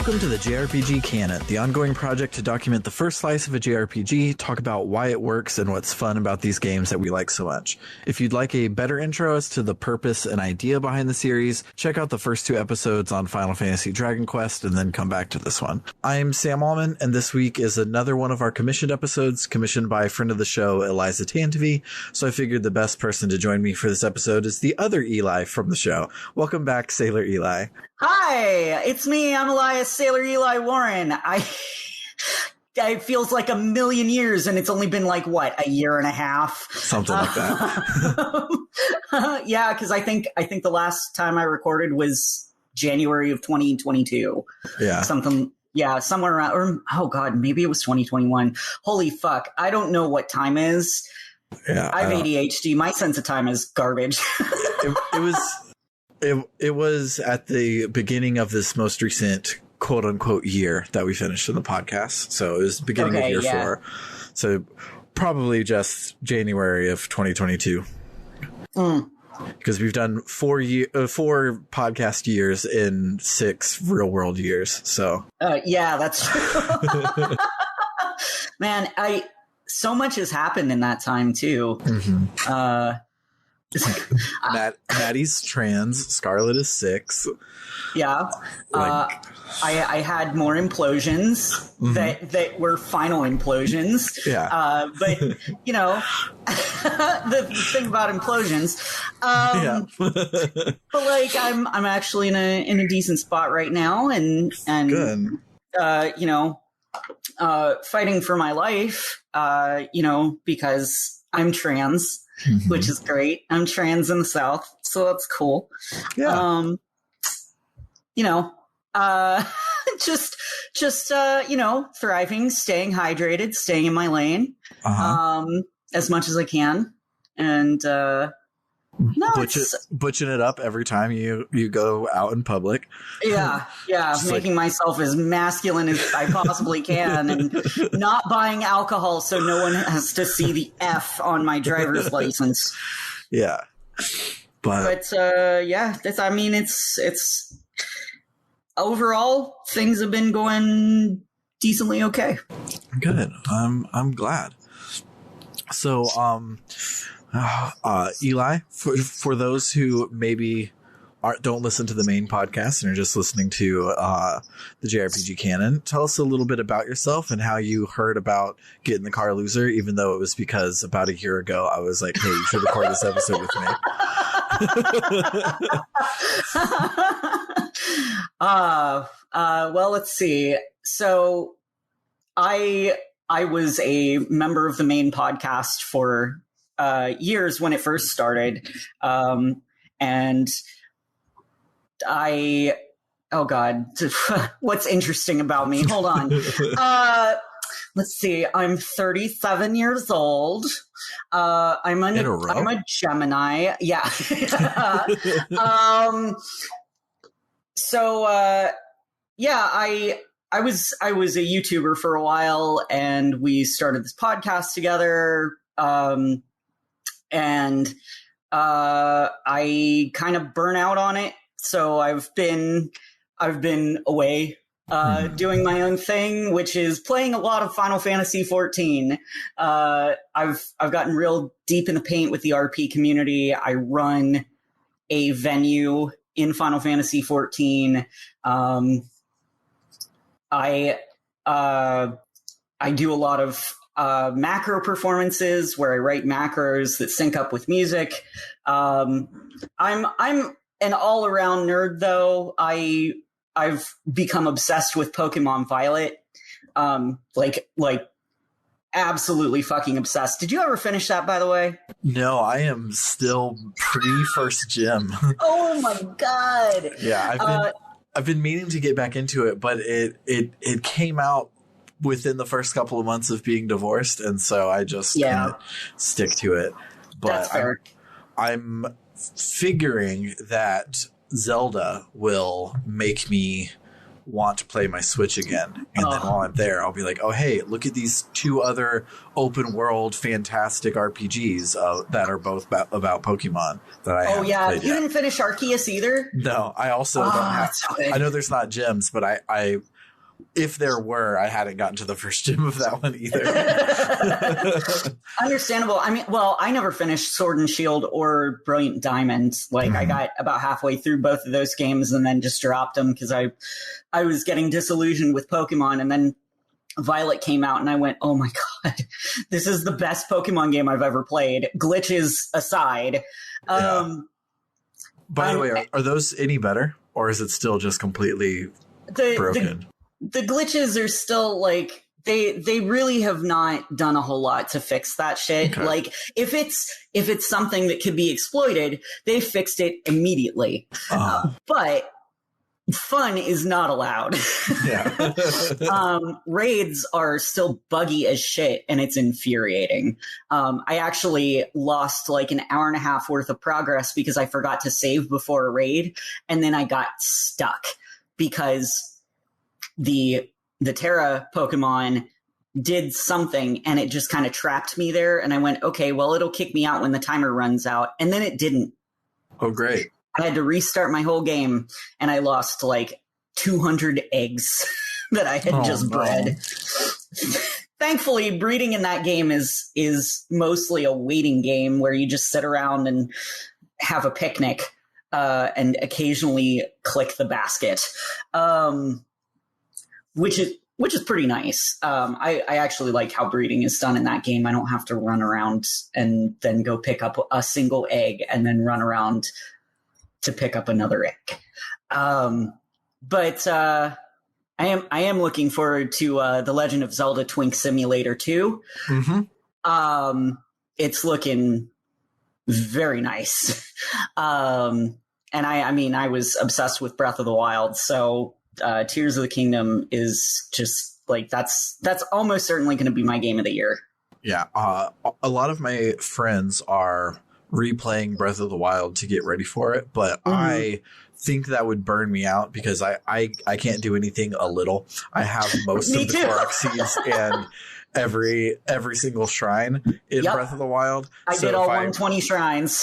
Welcome to the JRPG Canon, the ongoing project to document the first slice of a JRPG, talk about why it works and what's fun about these games that we like so much. If you'd like a better intro as to the purpose and idea behind the series, check out the first 2 episodes on Final Fantasy Dragon Quest and then come back to this one. I'm Sam Allman, and this week is another one of our commissioned episodes, commissioned by a friend of the show, Eliza Tantivy, so I figured the best person to join me for this episode is the other Eli from the show. Welcome back, Sailor Eli. Hi, it's me. I'm Elias Sailor Eli Warren. It feels like a million years, and it's only been like, what, a year and a half? Something like that. Yeah, because I think the last time I recorded was January of 2022. Yeah. Somewhere around, or, oh God, maybe it was 2021. Holy fuck. I don't know what time is. Yeah. I have ADHD. My sense of time is garbage. It was at the beginning of this most recent quote unquote year that we finished in the podcast. So it was beginning of year 4. So probably just January of 2022. Because we've done 4 podcast years in 6 real world years. So yeah, that's true. Man, so much has happened in that time too. Mm-hmm. Maddie's trans, Scarlett is 6. Yeah. I had more implosions that were final implosions. Yeah. But you know, the thing about implosions. But like I'm actually in a decent spot right now, and good. You know, fighting for my life, you know, because I'm trans. Mm-hmm. Which is great. I'm trans in the South, so that's cool. Yeah. You know, just you know, thriving, staying hydrated, staying in my lane, as much as I can, and butching it up every time you go out in public. Yeah, making myself as masculine as I possibly can, and not buying alcohol so no one has to see the F on my driver's license. Yeah, but yeah, I mean, it's overall things have been going decently okay. Good. I'm glad. So, Eli, for those who maybe don't listen to the main podcast and are just listening to the JRPG Canon, tell us a little bit about yourself and how you heard about Get in the Car Loser, even though it was because about a year ago I was like, hey, you should record this episode with me. Well, let's see. So I was a member of the main podcast for years when it first started. And oh God, what's interesting about me? Hold on. Let's see. I'm 37 years old. I'm a Gemini. Yeah. So, yeah, I was a YouTuber for a while, and we started this podcast together. And I kind of burn out on it, so I've been away doing my own thing, which is playing a lot of Final Fantasy 14. I've gotten real deep in the paint with the RP community. I run a venue in Final Fantasy 14. I do a lot of macro performances where I write macros that sync up with music. I'm an all-around nerd, though. I've become obsessed with Pokemon Violet. Like absolutely fucking obsessed. Did you ever finish that, by the way? No, I am still pre-first gym. Oh my God. Yeah, I've been meaning to get back into it, but it came out within the first couple of months of being divorced, and so I just kind of stick to it. But that's fair. I'm figuring that Zelda will make me want to play my Switch again, and then while I'm there, I'll be like, oh hey, look at these 2 other open world fantastic RPGs that are both about Pokemon that I haven't played yet. You didn't finish Arceus either? No, I also don't have. So I know there's not gyms, but I if there were, I hadn't gotten to the first gym of that one either. Understandable. I mean, well, I never finished Sword and Shield or Brilliant Diamond. Like, I got about halfway through both of those games and then just dropped them because I was getting disillusioned with Pokemon. And then Violet came out and I went, oh my God, this is the best Pokemon game I've ever played. Glitches aside. Yeah. By the way, are those any better? Or is it still just completely broken? The glitches are still like they really have not done a whole lot to fix that shit. Okay. Like if it's something that could be exploited, they fixed it immediately. But fun is not allowed. Yeah. Raids are still buggy as shit, and it's infuriating. I actually lost like an hour and a half worth of progress because I forgot to save before a raid, and then I got stuck because the Terra Pokemon did something and it just kind of trapped me there. And I went, okay, well, it'll kick me out when the timer runs out. And then it didn't. Oh, great. I had to restart my whole game and I lost like 200 eggs that I had just bred. Thankfully, breeding in that game is mostly a waiting game where you just sit around and have a picnic and occasionally click the basket. Which is pretty nice. I actually like how breeding is done in that game. I don't have to run around and then go pick up a single egg and then run around to pick up another egg. But I am looking forward to The Legend of Zelda Twink Simulator 2. Mm-hmm. It's looking very nice. And I mean, I was obsessed with Breath of the Wild, so Tears of the Kingdom is just like that's almost certainly going to be my game of the year. Yeah, a lot of my friends are replaying Breath of the Wild to get ready for it, but I think that would burn me out because I can't do anything a little. I have most of the Korok seeds and every single shrine in Breath of the Wild. I did all 120 shrines.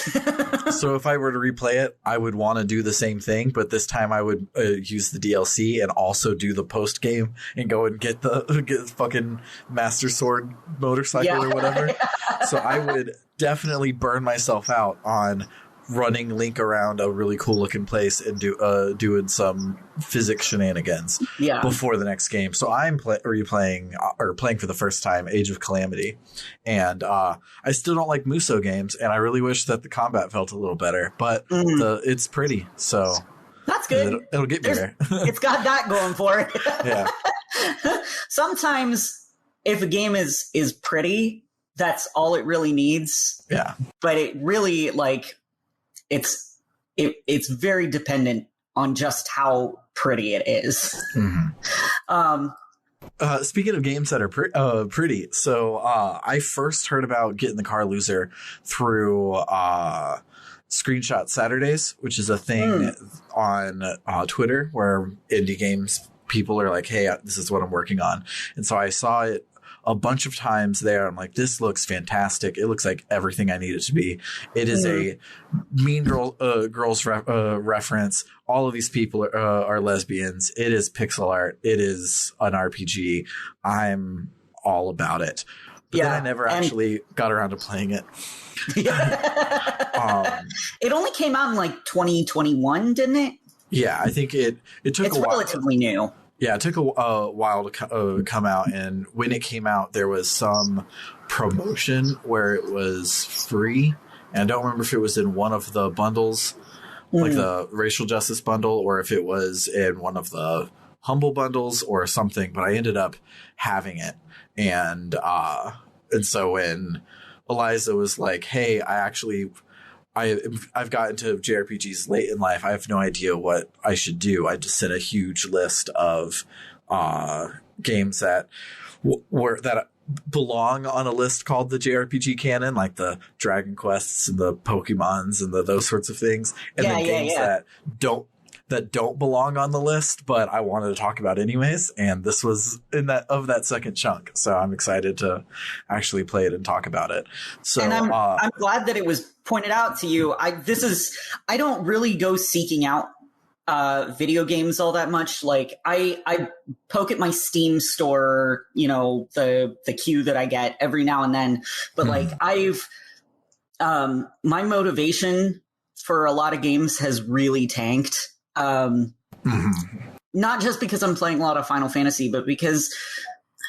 So if I were to replay it, I would want to do the same thing, but this time I would use the DLC and also do the post game and go and get the fucking Master Sword motorcycle or whatever. So I would definitely burn myself out on running Link around a really cool looking place and doing some physics shenanigans before the next game. So I'm playing for the first time Age of Calamity, and I still don't like Musou games, and I really wish that the combat felt a little better, but it's pretty, so that's good. It'll get me there. It's got that going for it. Yeah. Sometimes if a game is pretty, that's all it really needs. Yeah. But it really it's very dependent on just how pretty it is. Mm-hmm. Speaking of games that are pretty, so I first heard about Get in the Car Loser through Screenshot Saturdays, which is a thing on Twitter where indie games people are like, hey, this is what I'm working on. And so I saw it a bunch of times there. I'm like, this looks fantastic. It looks like everything I need it to be. It is a Mean Girls reference. All of these people are lesbians. It is pixel art. It is an RPG. I'm all about it. But then I never actually got around to playing it. It only came out in like 2021, didn't it? Yeah, I think it took a while. It's relatively new. Yeah, it took a while to come out, and when it came out, there was some promotion where it was free, and I don't remember if it was in one of the bundles, like the racial justice bundle, or if it was in one of the humble bundles or something, but I ended up having it, and so when Eliza was like, hey, I've gotten to JRPGs late in life. I have no idea what I should do. I just sent a huge list of games that that belong on a list called the JRPG Canon, like the Dragon Quests and the Pokemons and those sorts of things, and then games that don't belong on the list, but I wanted to talk about anyways. And this was that second chunk. So I'm excited to actually play it and talk about it. So and I'm glad that it was pointed out to you. I don't really go seeking out video games all that much. Like I poke at my Steam store, you know, the queue that I get every now and then. But like I've my motivation for a lot of games has really tanked. Not just because I'm playing a lot of Final Fantasy, but because,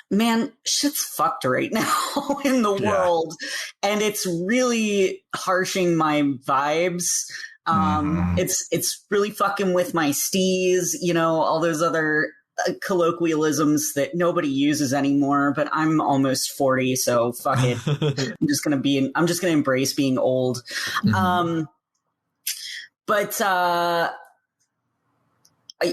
man, shit's fucked right now in the world. And it's really harshing my vibes. It's really fucking with my steez, you know, all those other colloquialisms that nobody uses anymore, but I'm almost 40, so fuck it. I'm just going to embrace being old. But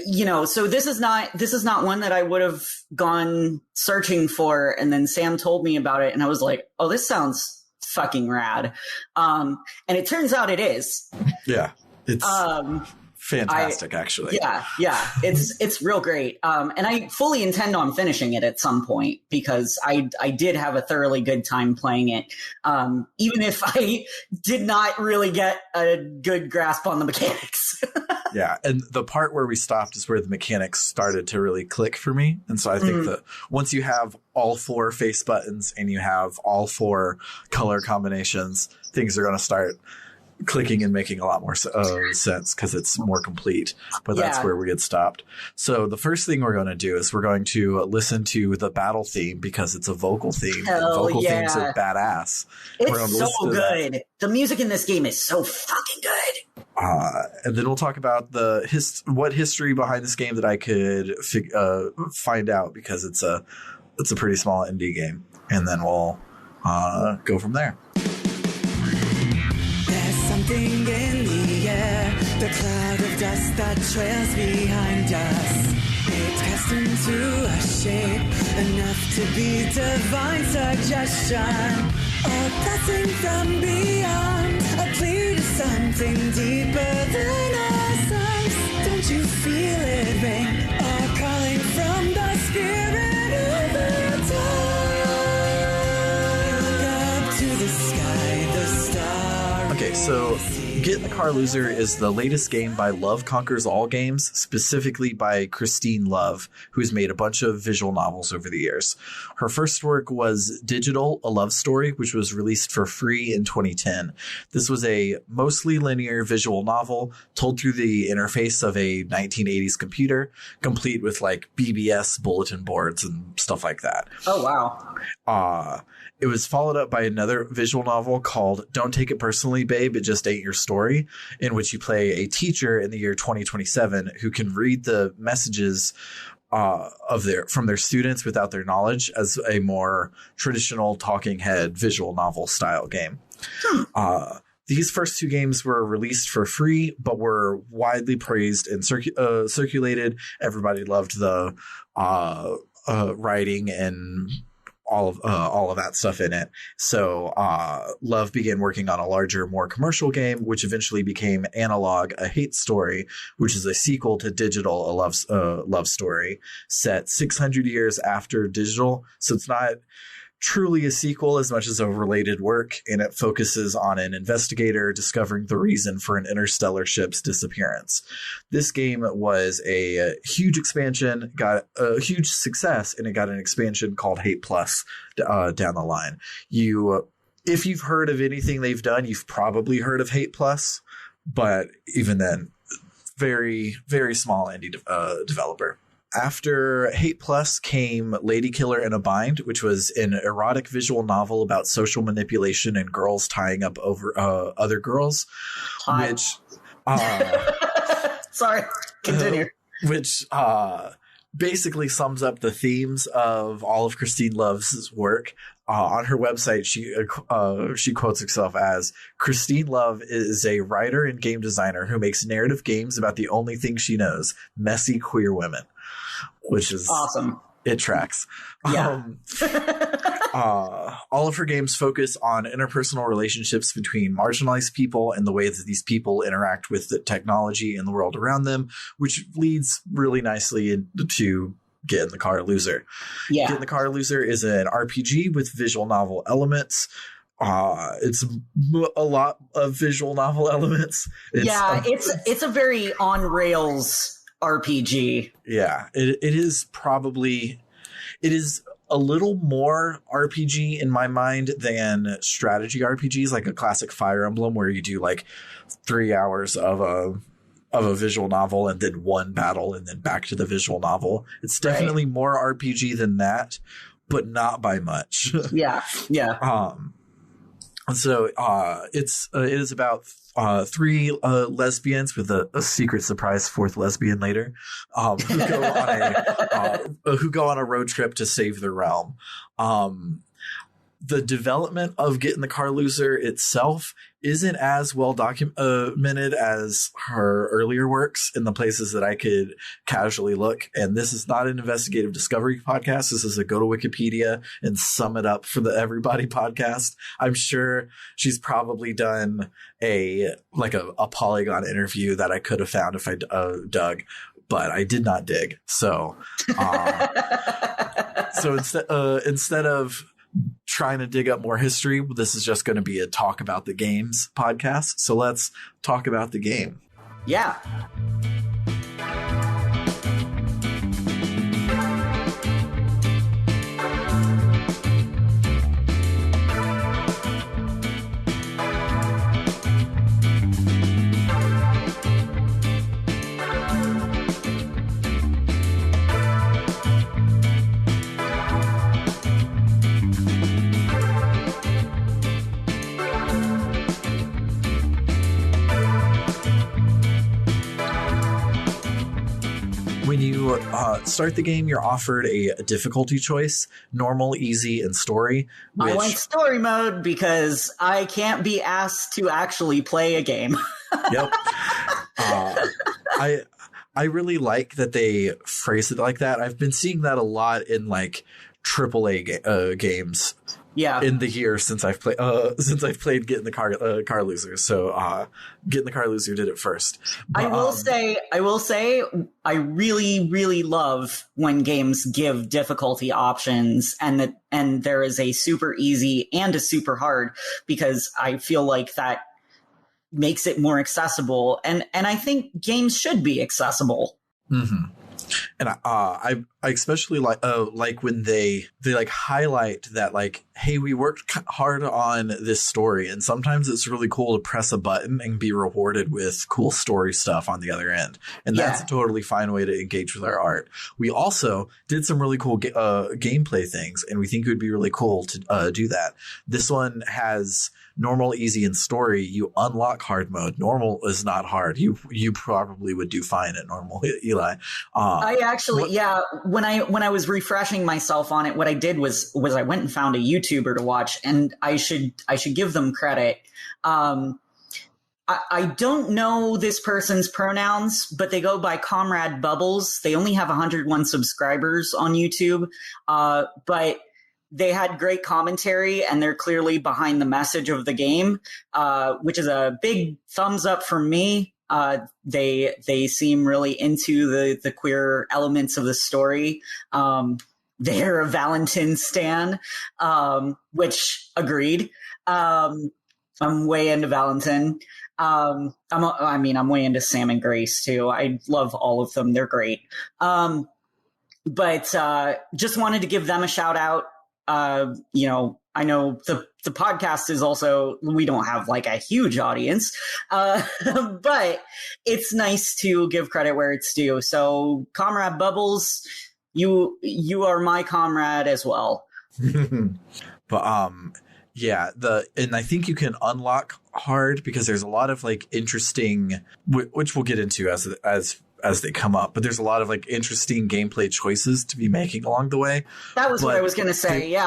you know, so this is not one that I would have gone searching for. And then Sam told me about it and I was like, oh, this sounds fucking rad. And it turns out it is. Yeah. It's fantastic, actually. Yeah. It's real great. And I fully intend on finishing it at some point because I did have a thoroughly good time playing it. Even if I did not really get a good grasp on the mechanics. Yeah, and the part where we stopped is where the mechanics started to really click for me. And so I think that once you have all 4 face buttons and you have all 4 color combinations, things are going to start clicking and making a lot more sense because it's more complete. But that's where we had stopped. So the first thing we're going to do is we're going to listen to the battle theme because it's a vocal theme. Vocal themes are badass. It's so good. The music in this game is so fucking good. And then we'll talk about what history behind this game that I could find out because it's a pretty small indie game, and then we'll go from there. There's something in the air, the cloud of dust that trails behind us. It's cast into a shape enough to be divine suggestion, a blessing from beyond, a plea to something deeper than ourselves. Don't you feel it ring? A calling from the spirit of the dark. Look up to the sky, the stars. Okay, so Get in the Car Loser is the latest game by Love Conquers All Games, specifically by Christine Love, who's made a bunch of visual novels over the years. Her first work was Digital, a Love Story, which was released for free in 2010. This was a mostly linear visual novel told through the interface of a 1980s computer, complete with like BBS bulletin boards and stuff like that. Oh, wow. It was followed up by another visual novel called Don't Take It Personally, Babe, It Just Ain't Your Story, in which you play a teacher in the year 2027 who can read the messages from their students without their knowledge as a more traditional talking head visual novel style game. These first 2 games were released for free, but were widely praised and circulated. Everybody loved the writing and all of that stuff in it. So Love began working on a larger, more commercial game, which eventually became Analog, a Hate Story, which is a sequel to Digital, a love story set 600 years after Digital. So it's not truly a sequel as much as a related work, and it focuses on an investigator discovering the reason for an interstellar ship's disappearance. This game was a huge expansion, got a huge success, and it got an expansion called Hate Plus down the line. If you've heard of anything they've done, you've probably heard of Hate Plus, but even then, very, very small indie developer. After Hate Plus came Lady Killer in a Bind, which was an erotic visual novel about social manipulation and girls tying up over other girls. Which, sorry, continue. Which basically sums up the themes of all of Christine Love's work. On her website, she quotes herself as, Christine Love is a writer and game designer who makes narrative games about the only thing she knows, messy queer women. Which is awesome. It tracks. Yeah. All of her games focus on interpersonal relationships between marginalized people and the way that these people interact with the technology and the world around them, which leads really nicely into Get in the Car Loser. Yeah. Get in the Car Loser is an RPG with visual novel elements. a lot of visual novel elements. It's a very on rails RPG. Yeah, it is a little more RPG in my mind than strategy RPGs, like a classic Fire Emblem where you do like 3 hours of a visual novel and then one battle and then back to the visual novel. It's definitely more RPG than that, but not by much. Yeah. So it is about 3 lesbians with a secret surprise 4th lesbian later, who go on a road trip to save the realm. The development of Get in the Car Loser itself isn't as well documented as her earlier works in the places that I could casually look. And this is not an investigative discovery podcast. This is a go to Wikipedia and sum it up for the Everybody podcast. I'm sure she's probably done a Polygon interview that I could have found if I dug, but I did not dig. So, instead of trying to dig up more history, this is just going to be a talk about the games podcast. So let's talk about the game. Yeah. When you start the game, you're offered a difficulty choice: normal, easy, and story. I went story mode because I can't be asked to actually play a game. Yep. I really like that they phrase it like that. I've been seeing that a lot in like AAA games. Yeah. In the year since I've played Get in the Car Loser. So Get in the Car Loser did it first. But, I will say I really, really love when games give difficulty options and there is a super easy and a super hard, because I feel like that makes it more accessible, and I think games should be accessible. Mm-hmm. And I especially like when they like highlight that, like, hey, we worked hard on this story, and sometimes it's really cool to press a button and be rewarded with cool story stuff on the other end, and that's a totally fine way to engage with our art. We also did some really cool gameplay things, and we think it would be really cool to do that. This one has normal, easy, and story. You unlock hard mode. Normal is not hard. You probably would do fine at normal, Eli. I actually, when I was refreshing myself on it, what I did was I went and found a YouTuber to watch, and I should give them credit. I don't know this person's pronouns, but they go by Comrade Bubbles. They only have 101 subscribers on YouTube, but they had great commentary, and they're clearly behind the message of the game, which is a big thumbs up from me. They seem really into the queer elements of the story. They're a Valentin stan, which agreed. I'm way into Valentin. I'm way into Sam and Grace too. I love all of them. They're great. But just wanted to give them a shout out. I know the podcast is also, we don't have like a huge audience, but it's nice to give credit where it's due. So Comrade Bubbles, you are my comrade as well. But and I think you can unlock hard because there's a lot of like interesting, which we'll get into as they come up, but there's a lot of like interesting gameplay choices to be making along the way. That was what I was going to say.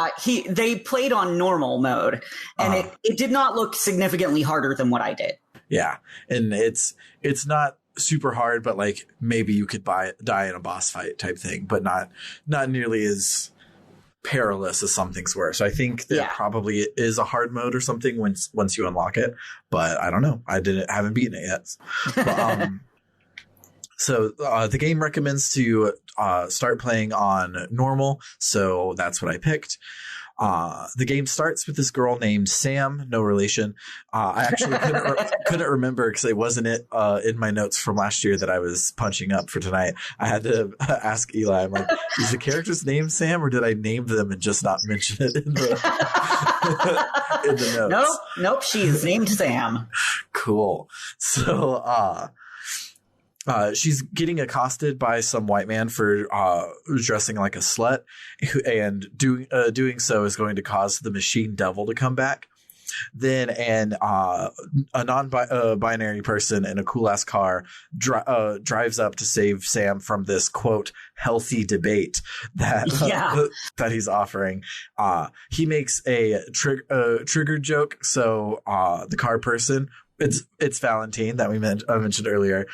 They played on normal mode, and it did not look significantly harder than what I did. Yeah. And it's not super hard, but like maybe you could die in a boss fight type thing, but not nearly as perilous as some things were. So I think there probably is a hard mode or something once you unlock it, but I don't know. I haven't beaten it yet. But, so the game recommends to start playing on normal, so that's what I picked. The game starts with this girl named Sam, no relation. I actually couldn't remember because it wasn't in my notes from last year that I was punching up for tonight. I had to ask Eli. I'm like, is the character's name Sam, or did I name them and just not mention it in the in the notes? Nope. She is named Sam. Cool. So, she's getting accosted by some white man for dressing like a slut, and doing so is going to cause the machine devil to come back. Then a non-binary person in a cool-ass car drives up to save Sam from this, quote, healthy debate that that he's offering. He makes a trigger joke, so the car person, it's Valentine that I mentioned earlier,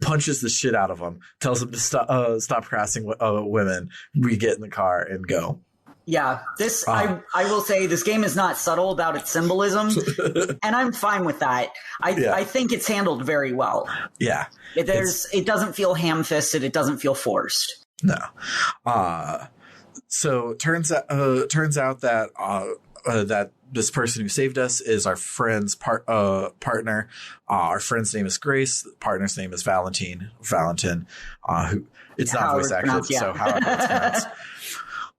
punches the shit out of him, tells him to stop harassing women. We get in the car and go. Yeah, I will say this game is not subtle about its symbolism, and I'm fine with that. I think it's handled very well. Yeah. It doesn't feel ham-fisted. It doesn't feel forced. No. So turns out that that this person who saved us is our friend's partner. Our friend's name is Grace. The partner's name is Valentin. Who it's not voice acted, so however it's pronounced.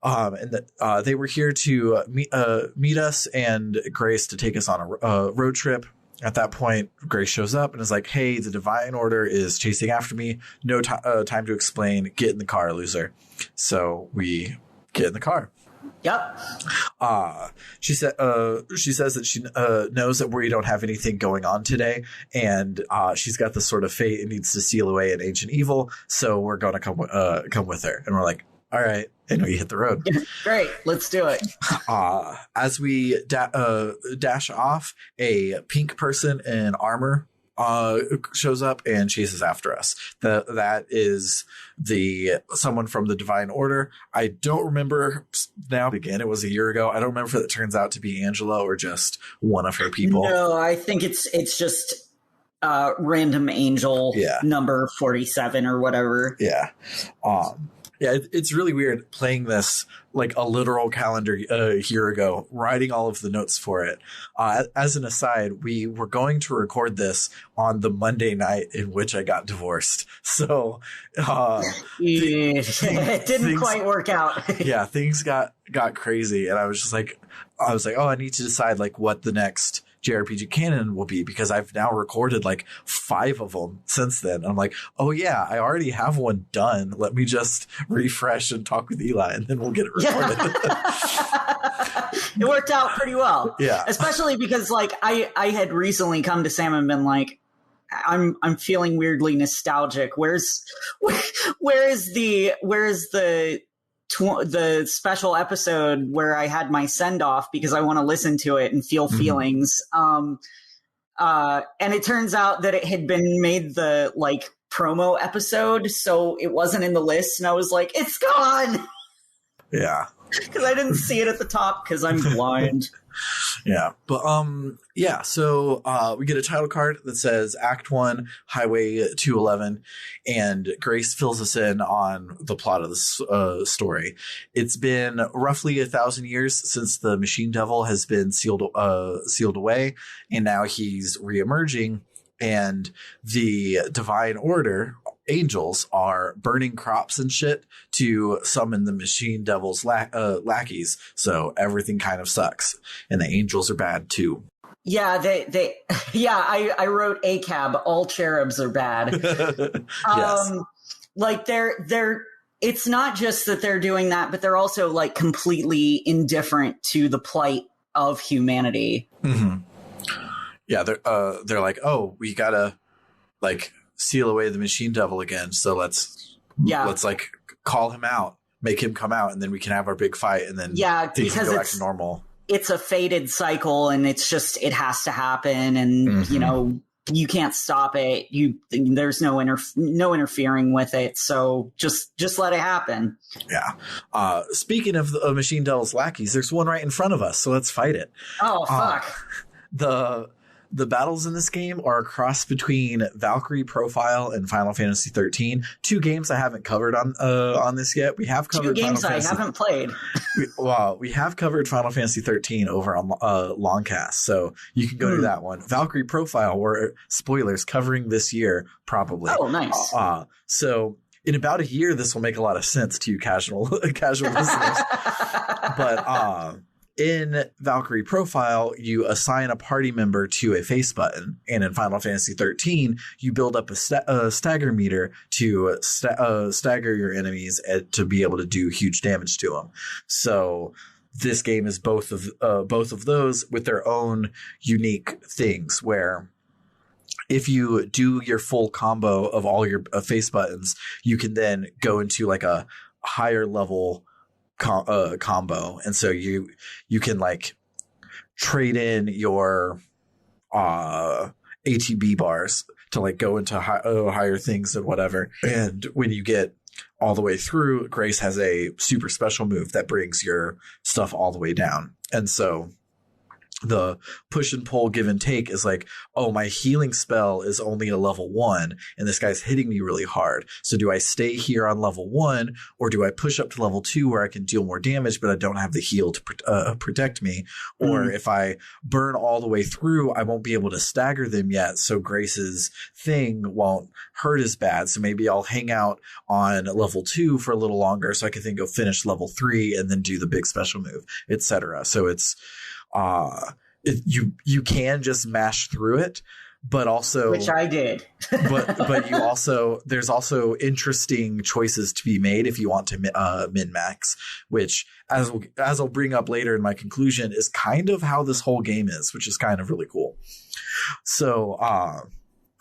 And they were here to meet us and Grace to take us on a road trip. At that point, Grace shows up and is like, hey, the Divine Order is chasing after me. No time to explain. Get in the car, loser. So we get in the car. Yep. She says that she knows that we don't have anything going on today, and she's got this sort of fate and needs to seal away an ancient evil. So we're going to come with her. And we're like, all right. And we hit the road. Great. Let's do it. As we dash off, a pink person in armor shows up and chases after us. That is someone from the Divine Order. I don't remember now. Again, it was a year ago. I don't remember if it turns out to be Angela or just one of her people. No, I think it's just random angel number 47 or whatever. Yeah. Yeah, it's really weird playing this like a literal calendar year ago, writing all of the notes for it. As an aside, we were going to record this on the Monday night in which I got divorced. So it didn't quite work out. Yeah, things got crazy. And I was like, oh, I need to decide like what the next JRPG Canon will be, because I've now recorded like 5 of them since then. I'm like, oh yeah, I already have one done. Let me just refresh and talk with Eli, and then we'll get it recorded. It worked out pretty well. Yeah. Especially because like I had recently come to Sam and been like, I'm feeling weirdly nostalgic. Where is the special episode where I had my send off, because I want to listen to it and feel feelings. And it turns out that it had been made the like promo episode, so it wasn't in the list. And I was like, it's gone. Yeah. Because I didn't see it at the top because I'm blind. Yeah. But yeah, so we get a title card that says Act 1, Highway 211, and Grace fills us in on the plot of this story. It's been roughly 1,000 years since the Machine Devil has been sealed away, and now he's reemerging, and the Divine Order angels are burning crops and shit to summon the Machine Devil's lackeys. So everything kind of sucks, and the angels are bad too. Yeah, I wrote ACAB. All cherubs are bad. Yes. Like they're. It's not just that they're doing that, but they're also like completely indifferent to the plight of humanity. Mm-hmm. Yeah, they're like, oh, we gotta like seal away the Machine Devil again, so let's like call him out, make him come out, and then we can have our big fight, and then things can go back to normal. It's a fated cycle, and it's just it has to happen, and you know you can't stop it. There's no interfering with it, so just let it happen. Yeah. Speaking of the Machine Devil's lackeys, there's one right in front of us, so let's fight it. Oh fuck. The battles in this game are a cross between Valkyrie Profile and Final Fantasy 13. Two games I haven't covered on this yet. We have covered two games I haven't played. we have covered Final Fantasy 13 over on Longcast, so you can go to that one. Valkyrie Profile, we're spoilers covering this year probably. Oh, nice. So in about a year, this will make a lot of sense to you casual listeners. But in Valkyrie Profile, you assign a party member to a face button, and in Final Fantasy 13, you build up a stagger meter to stagger your enemies to be able to do huge damage to them. So this game is both of those with their own unique things, where if you do your full combo of all your face buttons, you can then go into like a higher level combo, and so you can like trade in your ATB bars to like go into higher things and whatever. And when you get all the way through, Grace has a super special move that brings your stuff all the way down. And so the push and pull give and take is like, oh, my healing spell is only a level 1 and this guy's hitting me really hard. So do I stay here on level 1 or do I push up to level 2 where I can deal more damage, but I don't have the heal to protect me? Or if I burn all the way through, I won't be able to stagger them yet. So Grace's thing won't hurt as bad. So maybe I'll hang out on level 2 for a little longer so I can then go finish level 3 and then do the big special move, etc. So it's, you can just mash through it, but also, which I did, but you also, there's also interesting choices to be made if you want to min max, which as I'll bring up later in my conclusion is kind of how this whole game is, which is kind of really cool. So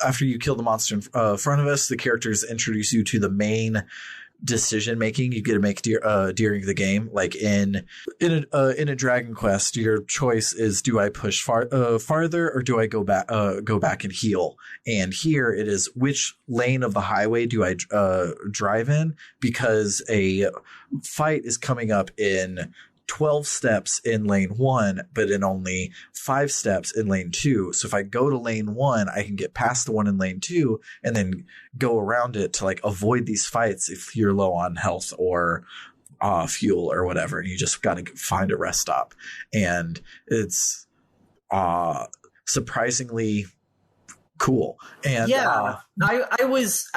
after you kill the monster in front of us, the characters introduce you to the main decision making you get to make during the game. Like in a Dragon Quest, your choice is, do I push farther or do I go back and heal? And here it is, which lane of the highway do I drive in, because a fight is coming up in 12 steps in lane 1, but in only 5 steps in lane 2. So if I go to lane 1, I can get past the one in lane 2 and then go around it to like avoid these fights if you're low on health or fuel or whatever. And you just got to find a rest stop. And it's surprisingly cool. And yeah, I was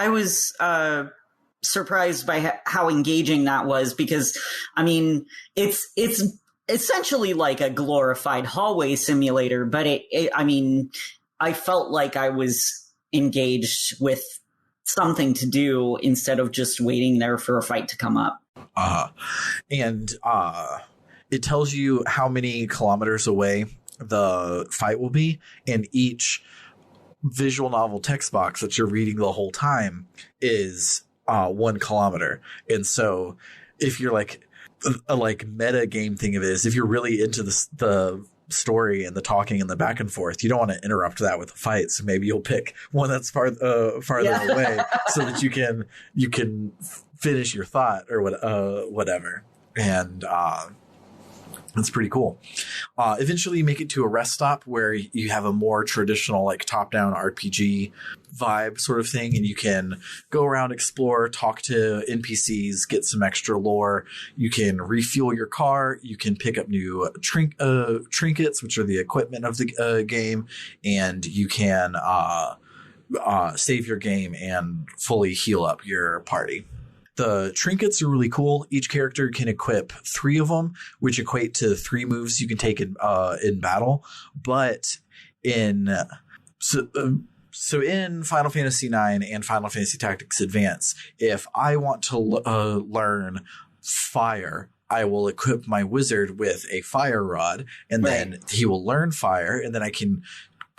surprised by how engaging that was, because I mean it's essentially like a glorified hallway simulator, but I mean I felt like I was engaged with something to do instead of just waiting there for a fight to come up. And it tells you how many kilometers away the fight will be, and each visual novel text box that you're reading the whole time is 1 kilometer. And so if you're like a meta game thing of it is, if you're really into the story and the talking and the back and forth, you don't want to interrupt that with a fight. So maybe you'll pick one that's farther away so that you can finish your thought or whatever. And it's pretty cool. Eventually you make it to a rest stop where you have a more traditional like top-down RPG vibe sort of thing, and you can go around, explore, talk to NPCs, get some extra lore. You can refuel your car. You can pick up new trinkets, which are the equipment of the game, and you can save your game and fully heal up your party. The trinkets are really cool. Each character can equip 3 of them, which equate to 3 moves you can take in battle. But so in Final Fantasy IX and Final Fantasy Tactics Advance, if I want to learn fire, I will equip my wizard with a fire rod, and then he will learn fire, and then I can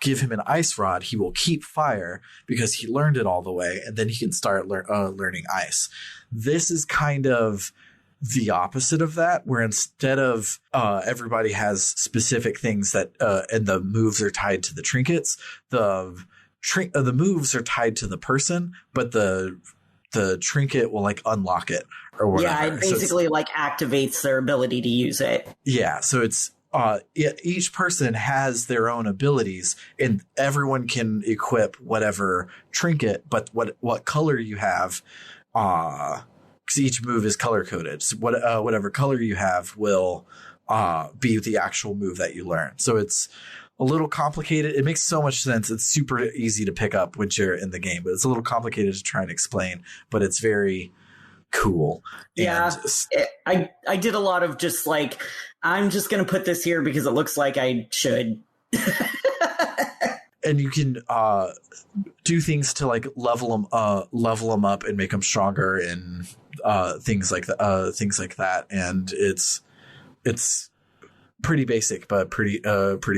give him an ice rod. He will keep fire because he learned it all the way, and then he can start learning ice. This is kind of the opposite of that, where instead of everybody has specific things that and the moves are tied to the trinkets, the moves are tied to the person, but the trinket will like unlock it or whatever. Yeah, it basically like activates their ability to use it. Yeah, so it's each person has their own abilities, and everyone can equip whatever trinket, but what color you have, because each move is color coded. So whatever color you have will be the actual move that you learn. So it's a little complicated. It makes so much sense. It's super easy to pick up once you're in the game, but it's a little complicated to try and explain, but it's very cool. Yeah, I did a lot of just like, I'm just going to put this here because it looks like I should. And you can do things to like level them up and make them stronger and things like that. And it's pretty basic, but pretty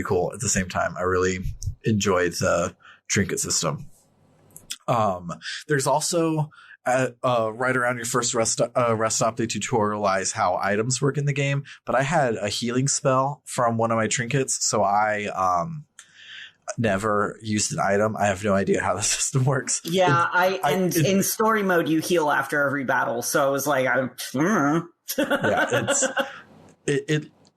cool at the same time. I really enjoyed the trinket system. There's also right around your first rest stop, they tutorialize how items work in the game. But I had a healing spell from one of my trinkets, so I never used an item. I have no idea how the system works. Yeah, in story mode you heal after every battle, so I was like, yeah,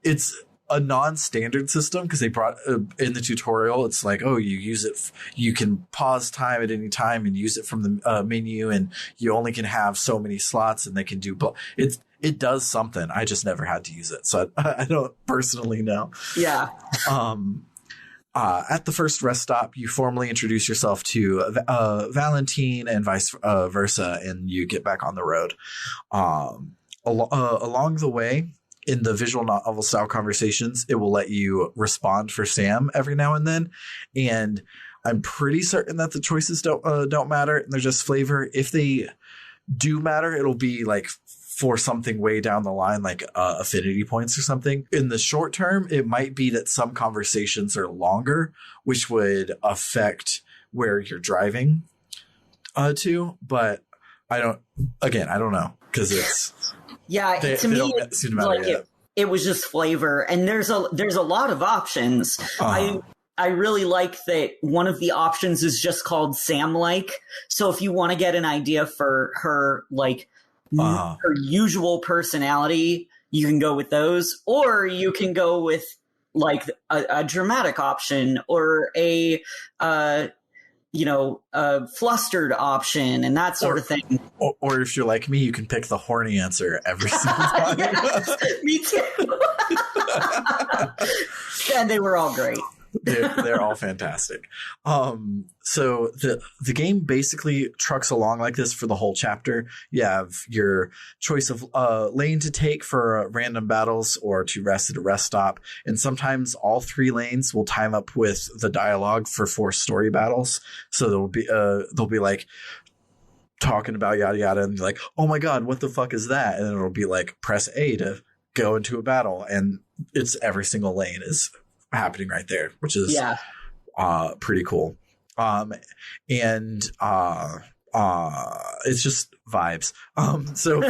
it's a non-standard system because they brought in the tutorial. It's like, oh, you use it. You can pause time at any time and use it from the menu, and you only can have so many slots, and they can do. It does something. I just never had to use it, so I don't personally know. Yeah. At the first rest stop, you formally introduce yourself to Valentine and vice versa, and you get back on the road. Along the way, in the visual novel style conversations, it will let you respond for Sam every now and then. And I'm pretty certain that the choices don't matter, and they're just flavor. If they do matter, it'll be like for something way down the line, like affinity points or something. In the short term, it might be that some conversations are longer, which would affect where you're driving to. But I don't know, because it's to me like it was just flavor, and there's a lot of options. I really like that one of the options is just called Sam-like. So if you want to get an idea for her, like her usual personality, you can go with those, or you can go with like a dramatic option, or a flustered option, and that sort of thing. Or if you're like me, you can pick the horny answer every single time. Yes, me too. And they were all great. They're all fantastic. So the game basically trucks along like this for the whole chapter. You have your choice of lane to take for random battles or to rest at a rest stop, and sometimes all three lanes will time up with the dialogue for 4 story battles. So they'll be like talking about yada yada, and like, oh my god, what the fuck is that? And then it'll be like, press A to go into a battle, and it's every single lane is happening right there, which is pretty cool. It's just vibes. So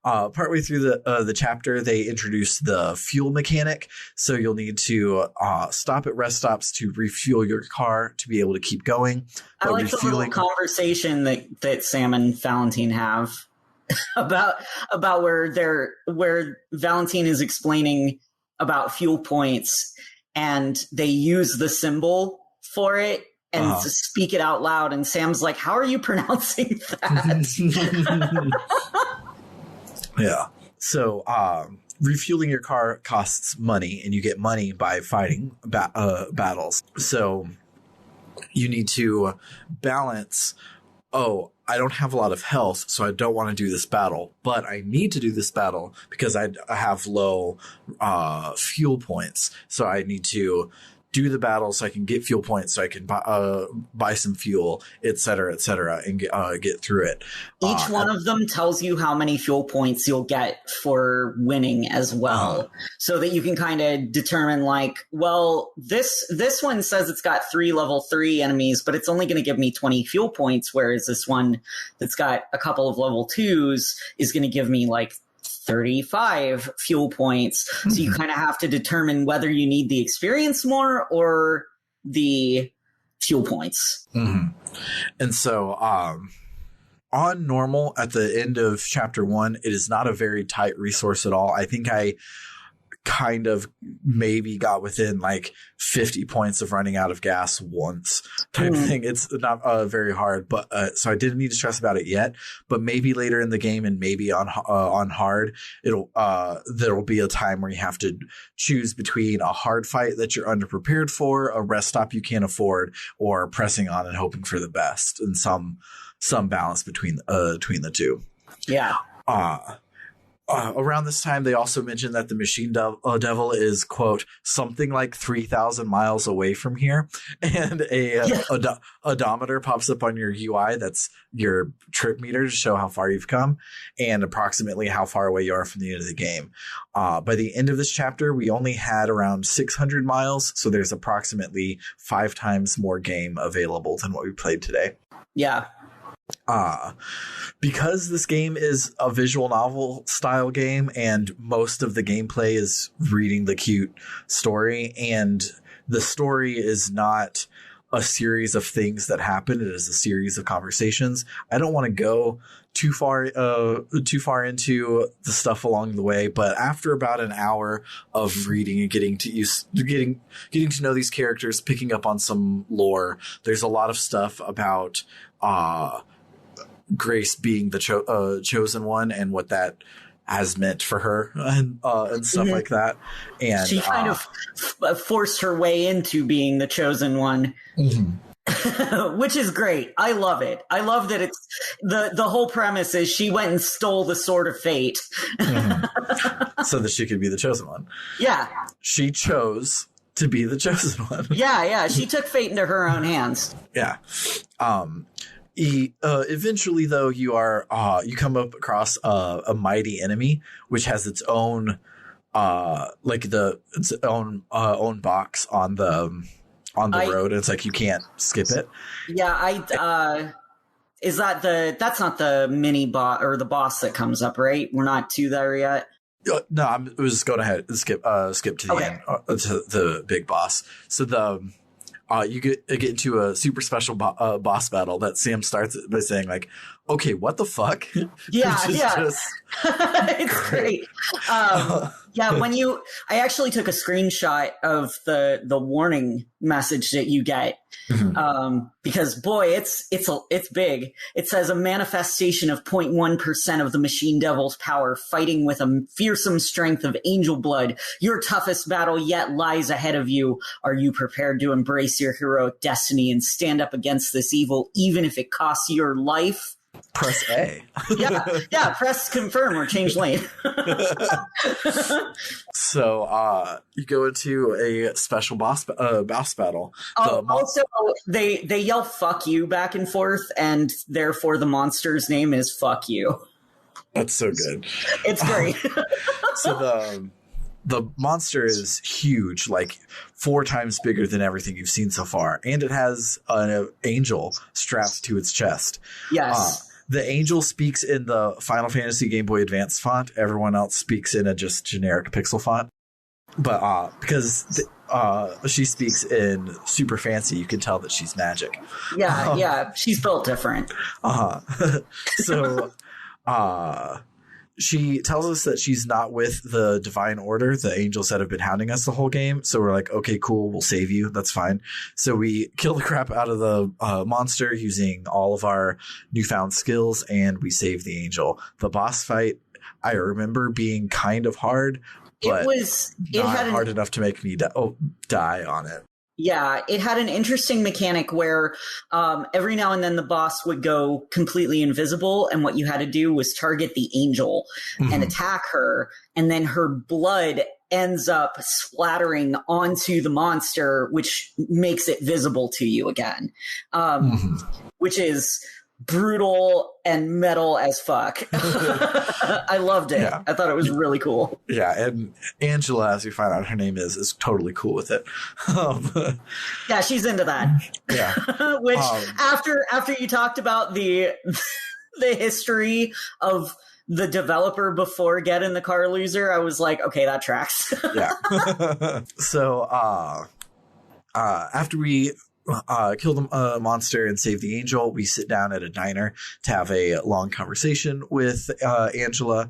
partway through the chapter, they introduce the fuel mechanic. So you'll need to stop at rest stops to refuel your car to be able to keep going. I like the little conversation that Sam and Valentine have about where Valentine is explaining about fuel points, and they use the symbol for it and to speak it out loud, and Sam's like, how are you pronouncing that? Yeah. So refueling your car costs money, and you get money by fighting battles. So you need to balance, I don't have a lot of health, so I don't want to do this battle, but I need to do this battle because I have low fuel points. So I need to do the battle so I can get fuel points, so I can buy some fuel, et cetera, and get through it. Each one of them tells you how many fuel points you'll get for winning as well, so that you can kind of determine, like, well, this one says it's got 3 level 3 enemies, but it's only going to give me 20 fuel points, whereas this one that's got a couple of level 2s is going to give me like 35 fuel points. So you kind of have to determine whether you need the experience more or the fuel points. Mm-hmm. And so on normal, at the end of chapter 1, it is not a very tight resource at all. I think I kind of maybe got within like 50 points of running out of gas once type thing. It's not very hard, but so I didn't need to stress about it yet, but maybe later in the game and maybe on hard, there'll be a time where you have to choose between a hard fight that you're underprepared for, a rest stop you can't afford, or pressing on and hoping for the best, and some balance between the two. Yeah. Around this time, they also mentioned that the Machine Devil is, quote, something like 3,000 miles away from here. And a odometer pops up on your UI. That's your trip meter to show how far you've come and approximately how far away you are from the end of the game. By the end of this chapter, we only had around 600 miles. So there's approximately 5 times more game available than what we played today. Yeah. Because this game is a visual novel style game and most of the gameplay is reading the cute story, and the story is not a series of things that happen, it is a series of conversations. I don't want to go too far into the stuff along the way, but after about an hour of reading and getting to know these characters, picking up on some lore, there's a lot of stuff about Grace being the chosen one and what that has meant for her and stuff like that. And she kind of forced her way into being the chosen one, which is great. I love it. I love that it's the whole premise is she went and stole the sword of fate so that she could be the chosen one. Yeah. She chose to be the chosen one. Yeah. She took fate into her own hands. Yeah. Eventually, though, you come up across a mighty enemy, which has its own own box on the road. It's like you can't skip it. Yeah, is that that's not the mini boss or the boss that comes up, right? We're not to there yet. No, I was just going ahead and skip to the end, to the big boss. So you get into a super special boss battle that Sam starts by saying like, okay, what the fuck? Yeah. It's great. I actually took a screenshot of the warning message that you get. Because boy, it's big. It says a manifestation of 0.1% of the Machine Devil's power, fighting with a fearsome strength of angel blood. Your toughest battle yet lies ahead of you. Are you prepared to embrace your heroic destiny and stand up against this evil, even if it costs your life? Press A. yeah. Press confirm or change lane. So you go into a special boss battle. Also, they yell "fuck you" back and forth, and therefore the monster's name is "fuck you." That's so good. It's great. So the monster is huge, like 4 times bigger than everything you've seen so far, and it has an angel strapped to its chest. Yes. The angel speaks in the Final Fantasy Game Boy Advance font. Everyone else speaks in a just generic pixel font. But because she speaks in super fancy, you can tell that she's magic. Yeah, she's built different. So she tells us that she's not with the Divine Order, the angels that have been hounding us the whole game. So we're like, okay, cool, we'll save you. That's fine. So we kill the crap out of the monster using all of our newfound skills, and we save the angel. The boss fight, I remember being kind of hard, but not hard enough to make me die on it. Yeah, it had an interesting mechanic where every now and then the boss would go completely invisible, and what you had to do was target the angel and attack her, and then her blood ends up splattering onto the monster, which makes it visible to you again, which is brutal and metal as fuck. I loved it. Yeah. I thought it was really cool. Yeah, and Angela, as we find out her name is totally cool with it. Yeah, she's into that. Yeah. Which after you talked about the history of the developer before Get in the Car Loser, I was like, okay, that tracks. Yeah. So after we kill the monster and save the angel. We sit down at a diner to have a long conversation with Angela,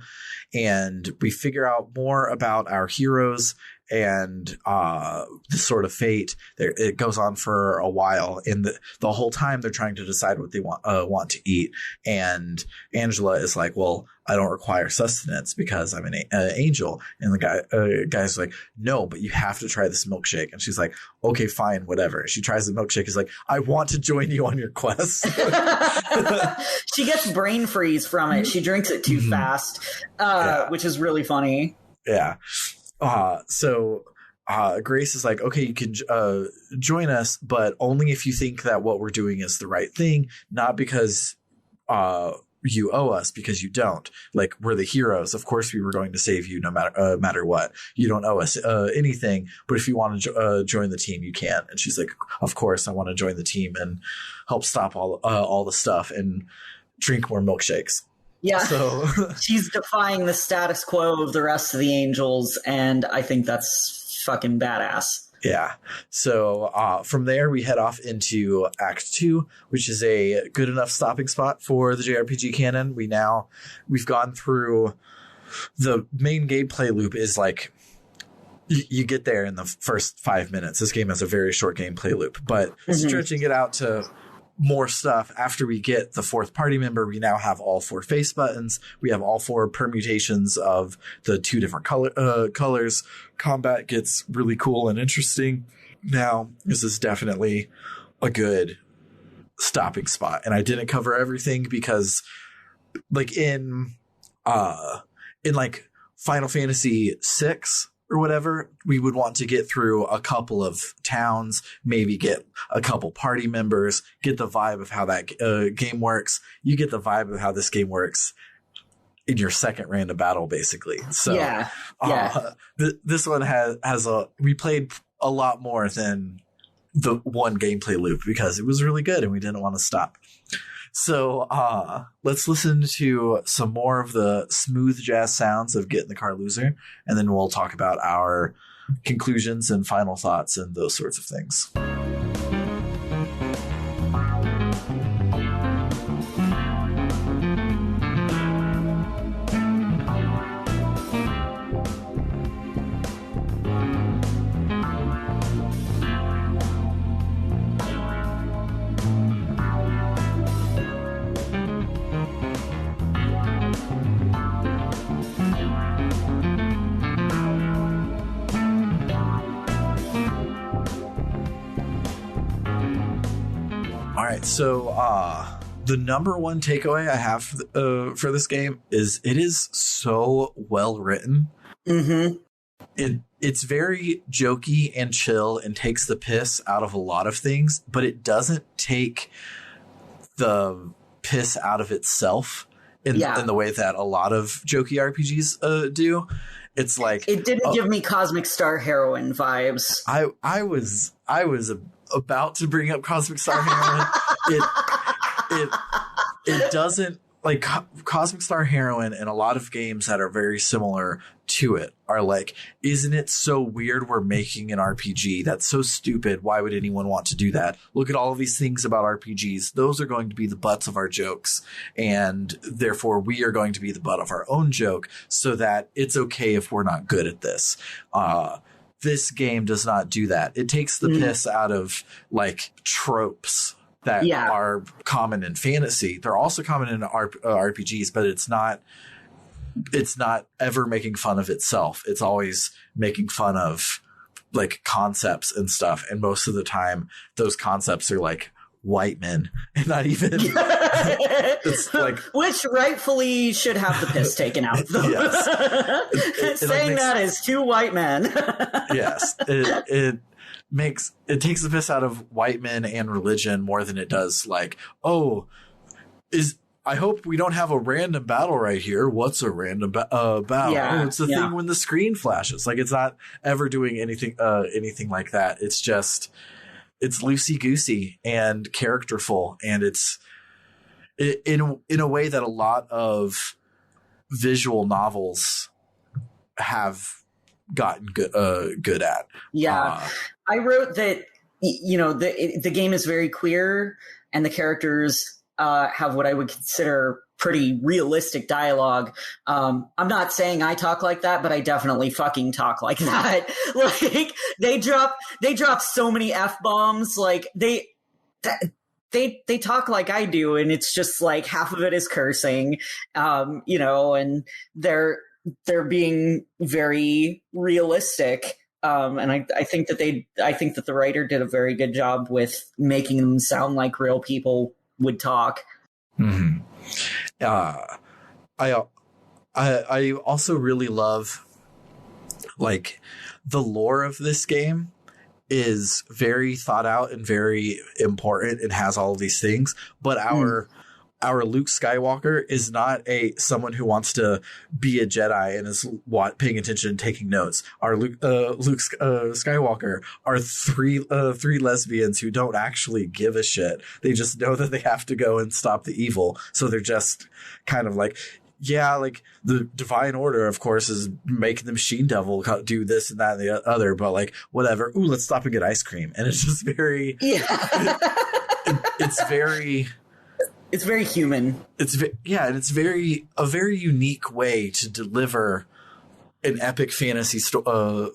and we figure out more about our heroes and the sort of fate. It goes on for a while, and the whole time they're trying to decide what they want to eat. And Angela is like, well, I don't require sustenance because I'm an angel. And the guy's like, no, but you have to try this milkshake. And she's like, okay, fine, whatever. She tries the milkshake. He's like, I want to join you on your quest. She gets brain freeze from it. She drinks it too fast, which is really funny. Yeah. So Grace is like, okay, you can join us, but only if you think that what we're doing is the right thing, not because you owe us, because you don't. Like, we're the heroes. Of course we were going to save you no matter what. You don't owe us anything, but if you want to join the team, you can. And she's like, of course I want to join the team and help stop all the stuff and drink more milkshakes. Yeah, so she's defying the status quo of the rest of the angels, and I think that's fucking badass. Yeah. So from there, we head off into Act 2, which is a good enough stopping spot for the JRPG canon. We've gone through the main gameplay loop. Is like you get there in the first 5 minutes. This game has a very short gameplay loop, but stretching it out to more stuff after we get the fourth party member. We now have all 4 face buttons. We have all 4 permutations of the 2 different colors. Combat gets really cool and interesting. Now, this is definitely a good stopping spot. And I didn't cover everything because, like, in like Final Fantasy VI or whatever, we would want to get through a couple of towns, maybe get a couple party members, get the vibe of how that game works. You get the vibe of how this game works in your second random battle, basically. So this one has we played a lot more than the one gameplay loop because it was really good and we didn't want to stop. So let's listen to some more of the smooth jazz sounds of Get in the Car Loser, and then we'll talk about our conclusions and final thoughts and those sorts of things. So the number one takeaway I have for this game is it is so well written. It's very jokey and chill and takes the piss out of a lot of things, but it doesn't take the piss out of itself in the way that a lot of jokey RPGs do. It's like it didn't give me Cosmic Star Heroine vibes. I was about to bring up Cosmic Star Heroine. It doesn't, like, Cosmic Star Heroine and a lot of games that are very similar to it are like, isn't it so weird we're making an RPG? That's so stupid. Why would anyone want to do that? Look at all of these things about RPGs. Those are going to be the butts of our jokes. And therefore we are going to be the butt of our own joke so that it's okay if we're not good at this. This game does not do that. It takes the piss out of, like, tropes that are common in fantasy. They're also common in RPGs, but it's not ever making fun of itself. It's always making fun of, like, concepts and stuff. And most of the time those concepts are like white men and not even it's like, which rightfully should have the piss taken out. Yes. Saying that is 2 white men. Yes. It takes the piss out of white men and religion more than it does, like, I hope we don't have a random battle right here. What's a random battle? It's the thing when the screen flashes. Like, it's not ever doing anything like that. It's just, it's loosey-goosey and characterful, and it's in a way that a lot of visual novels have gotten good at. I wrote that the game is very queer, and the characters have what I would consider pretty realistic dialogue. I'm not saying I talk like that, but I definitely fucking talk like that. Like they drop so many F-bombs. Like they talk like I do, and it's just like half of it is cursing, and they're being very realistic. And I think that the writer did a very good job with making them sound like real people would talk. Mm-hmm. I also really love, like, the lore of this game is very thought out and very important and has all of these things, but our Luke Skywalker is not someone who wants to be a Jedi and is paying attention and taking notes. Our Luke Skywalker are three lesbians who don't actually give a shit. They just know that they have to go and stop the evil. So they're just kind of like, yeah, like the Divine Order, of course, is making the Machine Devil do this and that and the other, but like, whatever. Ooh, let's stop and get ice cream. And it's just very, it's very... It's very human. And it's a very unique way to deliver an epic fantasy story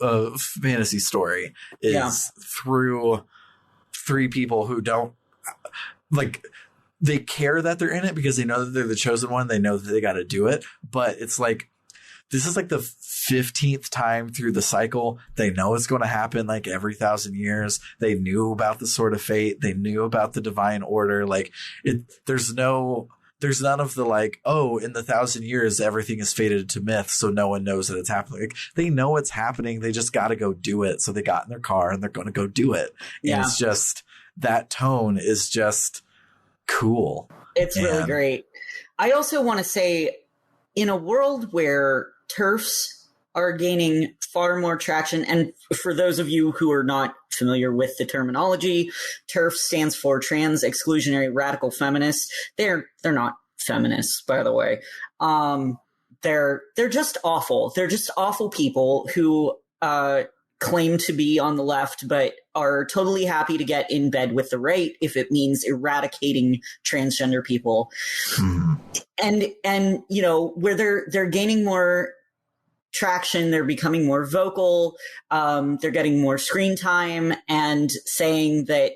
is through three people who don't like. They care that they're in it because they know that they're the chosen one. They know that they got to do it, but it's like this is like the 15th time through the cycle. They know it's going to happen like every 1,000 years. They knew about the Sword of Fate. They knew about the Divine Order. Like there's none of the like, oh, in the 1,000 years, everything is fated to myth. So no one knows that it's happening. Like, they know it's happening. They just got to go do it. So they got in their car and they're going to go do it. And it's just, that tone is just cool. It's really great. I also want to say, in a world where TERFs are gaining far more traction, and for those of you who are not familiar with the terminology, TERF stands for Trans Exclusionary Radical Feminists. They're not feminists, by the way. They're just awful. They're just awful people who claim to be on the left, but are totally happy to get in bed with the right if it means eradicating transgender people. And where they're gaining more traction, they're becoming more vocal, they're getting more screen time and saying that,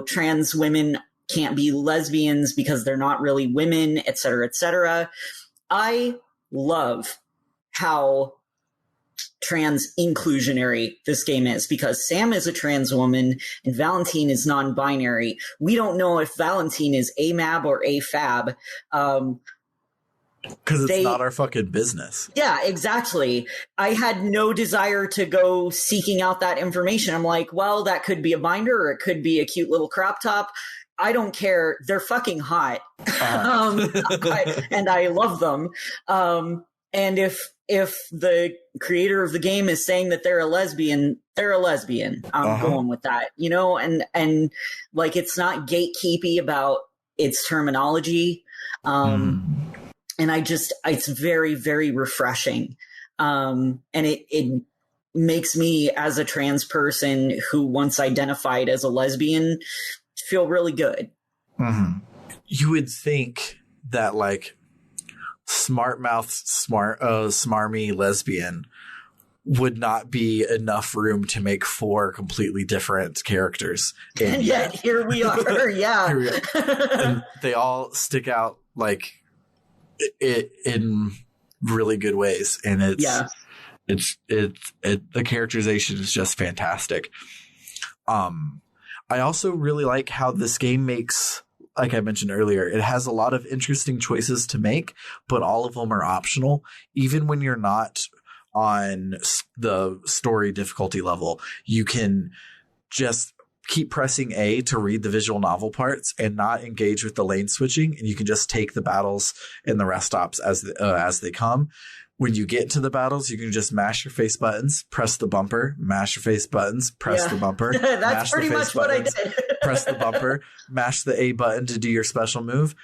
trans women can't be lesbians because they're not really women, et cetera, et cetera. I love how trans inclusionary this game is, because Sam is a trans woman and Valentine is non-binary. We don't know if Valentine is AMAB or AFAB. Because it's not our fucking business. Yeah, exactly. I had no desire to go seeking out that information. I'm like, well, that could be a binder or it could be a cute little crop top. I don't care. They're fucking hot. And I love them. And if the creator of the game is saying that they're a lesbian, they're a lesbian. I'm going with that, and like, it's not gatekeepy about its terminology. And it's very, very refreshing. And it makes me, as a trans person who once identified as a lesbian, feel really good. You would think that like smarmy lesbian would not be enough room to make 4 completely different characters. And yet here we are. Yeah. Here we are. And they all stick out like it in really good ways. And the characterization is just fantastic. I also really like how this game makes, like I mentioned earlier, it has a lot of interesting choices to make, but all of them are optional. Even when you're not on the story difficulty level, you can just keep pressing A to read the visual novel parts and not engage with the lane switching. And you can just take the battles and the rest stops as they come. When you get to the battles, you can just mash your face buttons, press the bumper, mash your face buttons, press the bumper. That's pretty much what I did. Press the bumper, mash the A button to do your special move.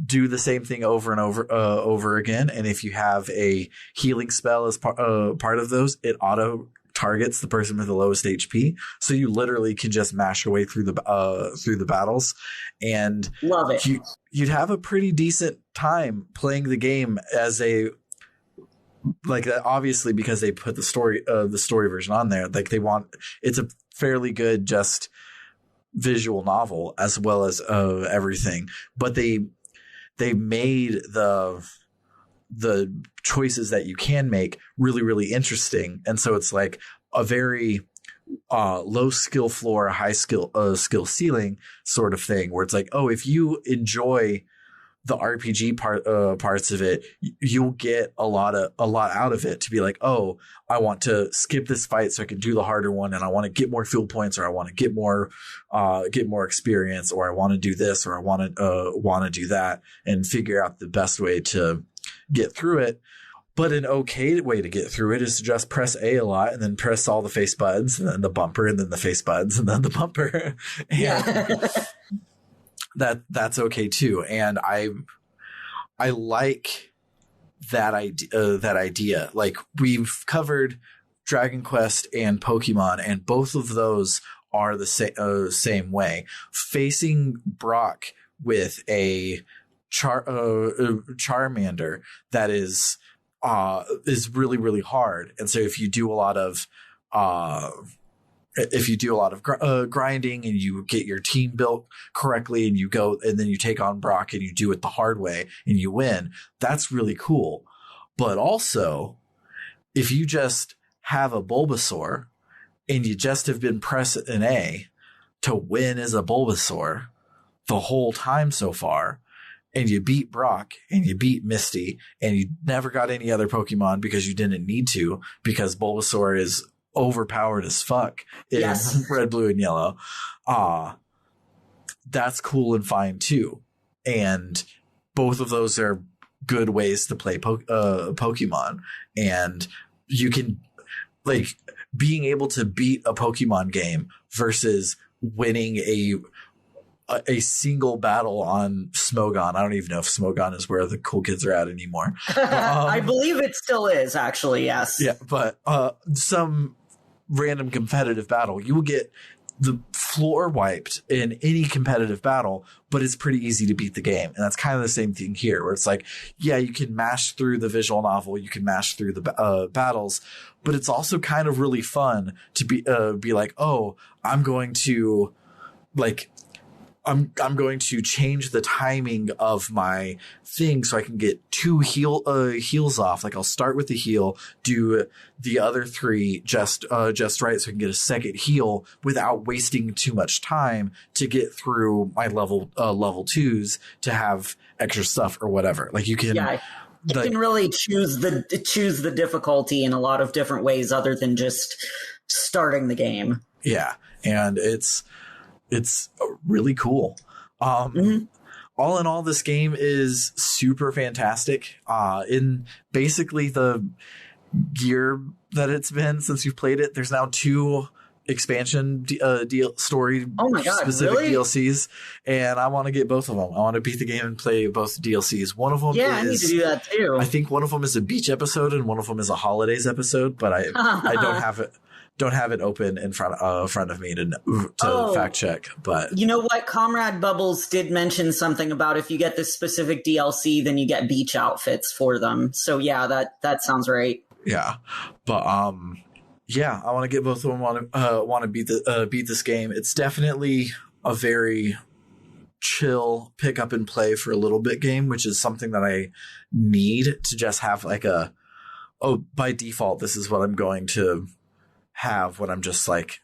Do the same thing over and over again. And if you have a healing spell as part of those, it auto targets the person with the lowest HP. So you literally can just mash your way through the battles, and love it. You'd have a pretty decent time playing the game as a, like, obviously because they put the story version on there. Like, it's a fairly good just visual novel as well as everything, but they made the choices that you can make really, really interesting. And so it's like a very low skill floor, high skill ceiling sort of thing, where it's like, oh, if you enjoy the RPG parts of it, you'll get a lot out of it, to be like, oh, I want to skip this fight so I can do the harder one, and I want to get more fuel points, or I want to get more experience, or I want to do this, or I want to do that, and figure out the best way to get through it. But an okay way to get through it is to just press A a lot, and then press all the face buttons, and then the bumper, and then the face buttons, and then the bumper. That's okay too. And I like that idea. Like, we've covered Dragon Quest and Pokemon, and both of those are the same way. Facing Brock with a Charmander that is really, really hard. And so if you do a lot of grinding, and you get your team built correctly, and you go and then you take on Brock and you do it the hard way and you win, that's really cool. But also, if you just have a Bulbasaur and you just have been pressing an A to win as a Bulbasaur the whole time so far, and you beat Brock and you beat Misty, and you never got any other Pokemon because you didn't need to, because Bulbasaur is overpowered as fuck in Red, Blue, and Yellow. That's cool and fine too. And both of those are good ways to play Pokemon. And you can, like, being able to beat a Pokemon game versus winning a single battle on Smogon. I don't even know if Smogon is where the cool kids are at anymore. I believe it still is, actually. Yes. Yeah, but some random competitive battle, you will get the floor wiped in any competitive battle, but it's pretty easy to beat the game. And that's kind of the same thing here, where it's like, yeah, you can mash through the visual novel, you can mash through the battles, but it's also kind of really fun to be like, oh, I'm going to change the timing of my thing so I can get 2 heals off. Like, I'll start with the heal, do the other 3 just right, so I can get a second heal without wasting too much time to get through my level 2s to have extra stuff or whatever. Like, you can. Yeah. You can really choose the difficulty in a lot of different ways other than just starting the game. Yeah, and it's really cool. All in all, this game is super fantastic. In basically the year that it's been since you've played it, there's now 2 expansion story specific really? DLCs, and I want to get both of them. I want to beat the game and play both DLCs. One of them I need to do that too. I think one of them is a beach episode and one of them is a holidays episode, but I don't have it open in front of me to fact check. But you know what? Comrade Bubbles did mention something about if you get this specific DLC, then you get beach outfits for them. So yeah, that sounds right. Yeah, but yeah, I want to get both of them. Want to beat this game. It's definitely a very chill pick up and play for a little bit game, which is something that I need to just have like by default, this is what I'm going to have when I'm just like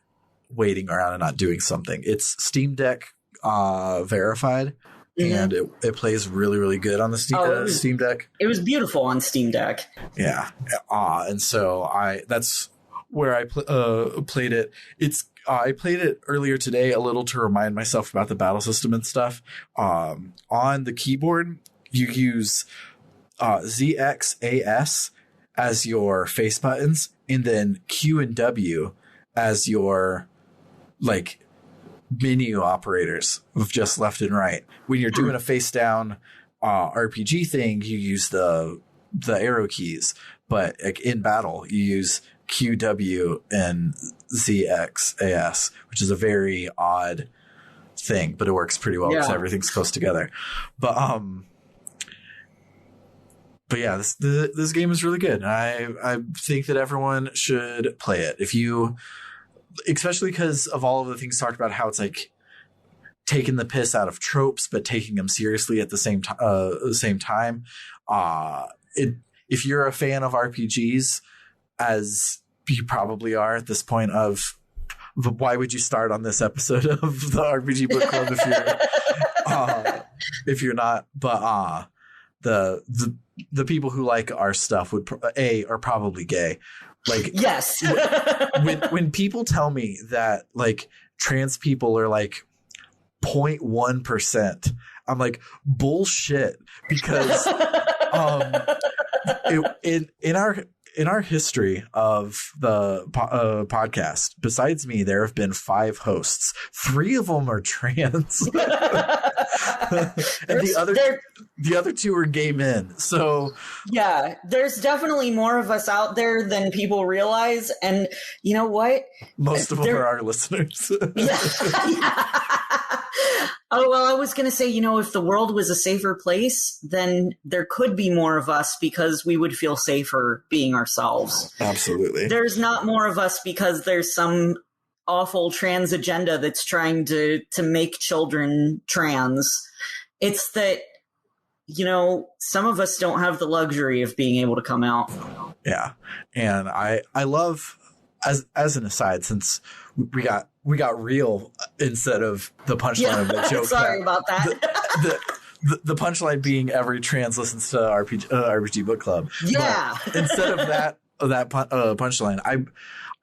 waiting around and not doing something. It's Steam Deck verified, and it plays really, really good on the Steam Deck. It was beautiful on Steam Deck. Yeah, and so that's where I played it. I played it earlier today a little to remind myself about the battle system and stuff. On the keyboard, you use ZXAS as your face buttons, and then Q and W as your like menu operators of just left and right. When you're doing a face down RPG thing, you use the arrow keys, but like in battle, you use QW and ZXAS, which is a very odd thing, but it works pretty well because everything's close together. But yeah, this game is really good. I think that everyone should play it. If you, especially because of all of the things talked about, how it's like taking the piss out of tropes, but taking them seriously at the same time. If you're a fan of RPGs, as you probably are at this point of why would you start on this episode of the RPG Book Club if you're not? But the people who like our stuff would are probably gay. Like, yes. when people tell me that like trans people are like 0.1%, I'm like, bullshit, because in our history of the podcast, besides me, there have been 5 hosts. 3 of them are trans, and the other 2 are gay men. So yeah, there's definitely more of us out there than people realize. And you know what? Most of them are our listeners. Oh, well, I was going to say, if the world was a safer place, then there could be more of us because we would feel safer being ourselves. Absolutely. There's not more of us because there's some awful trans agenda that's trying to make children trans. It's that, some of us don't have the luxury of being able to come out. Yeah. And I love, as an aside, since we got real instead of the punchline of the joke. Sorry about that. The punchline being every trans listens to RPG Book Club. Yeah. But instead of that punchline,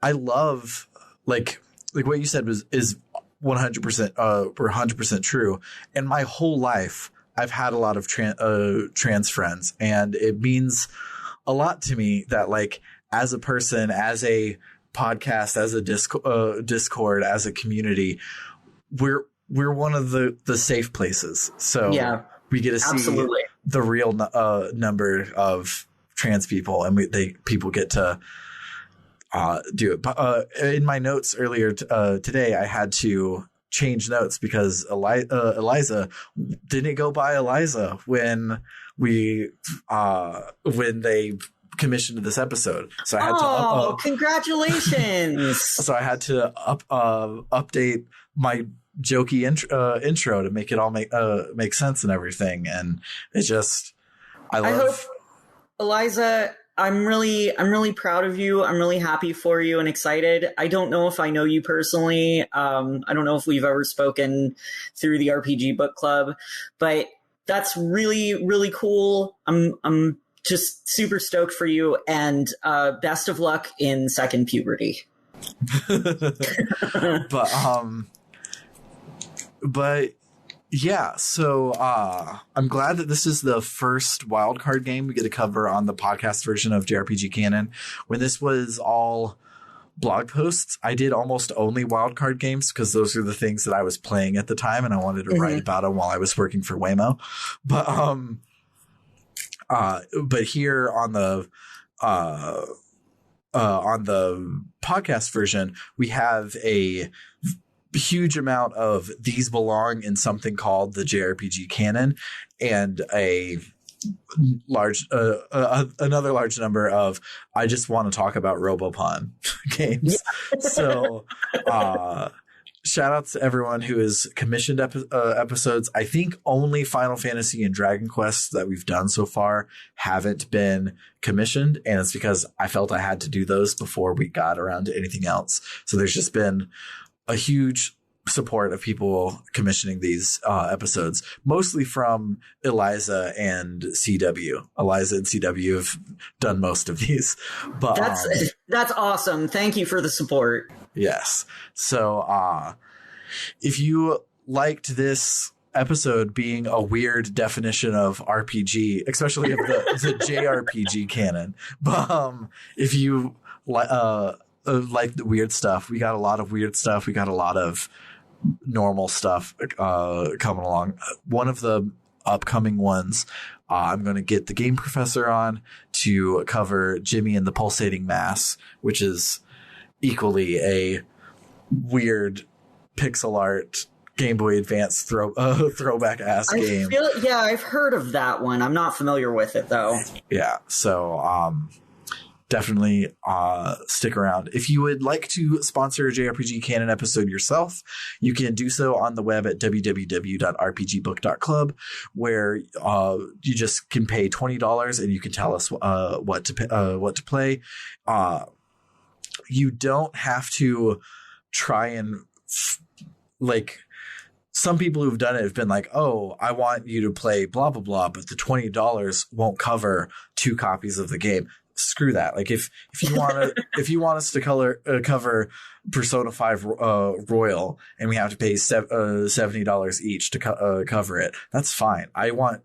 I love like what you said is 100% or 100% true. And my whole life, I've had a lot of trans friends, and it means a lot to me that, like, as a person, as a podcast, as a Discord, as a community, we're one of the safe places. So yeah, we get to see the real number of trans people, and people get to do it. But in my notes earlier today, I had to change notes because Eliza didn't go by Eliza when they commissioned this episode, so I had to congratulations. So I had to update my jokey intro to make it all make sense and everything, and it just I hope, Eliza, I'm really proud of you. I'm really happy for you and excited. I don't know if I know you personally. I don't know if we've ever spoken through the RPG Book Club, but that's really, really cool. I'm just super stoked for you, and best of luck in second puberty. But yeah, so I'm glad that this is the first wildcard game we get to cover on the podcast version of JRPG Canon. When this was all blog posts, I did almost only wildcard games because those are the things that I was playing at the time, and I wanted to write about them while I was working for Waymo. But here on the podcast version, we have a huge amount of these belong in something called the JRPG Canon, and a large another large number of I just want to talk about Robopon games. So shout out to everyone who has commissioned episodes. I think only Final Fantasy and Dragon Quest that we've done so far haven't been commissioned, and it's because I felt I had to do those before we got around to anything else. So there's just been a huge support of people commissioning these episodes, mostly from Eliza and CW. Eliza and CW have done most of these, but that's awesome. Thank you for the support. Yes. So if you liked this episode being a weird definition of RPG, especially of the JRPG canon, but if you like the weird stuff, we got a lot of weird stuff. We got a lot of normal stuff coming along. One of the upcoming ones. I'm going to get the Game Professor on to cover Jimmy and the Pulsating Mass, which is equally a weird pixel art Game Boy Advance throwback ass game. I've heard of that one. I'm not familiar with it though. Yeah, so definitely stick around. If you would like to sponsor a JRPG Canon episode yourself, you can do so on the web at www.rpgbook.club, where you just can pay $20 and you can tell us what to play. You don't have to try and some people who've done it have been like, oh, I want you to play blah, blah, blah, but the $20 won't cover 2 copies of the game. Screw that. Like if you want us to cover Persona 5 Royal and we have to pay $70 each to cover it, that's fine. I want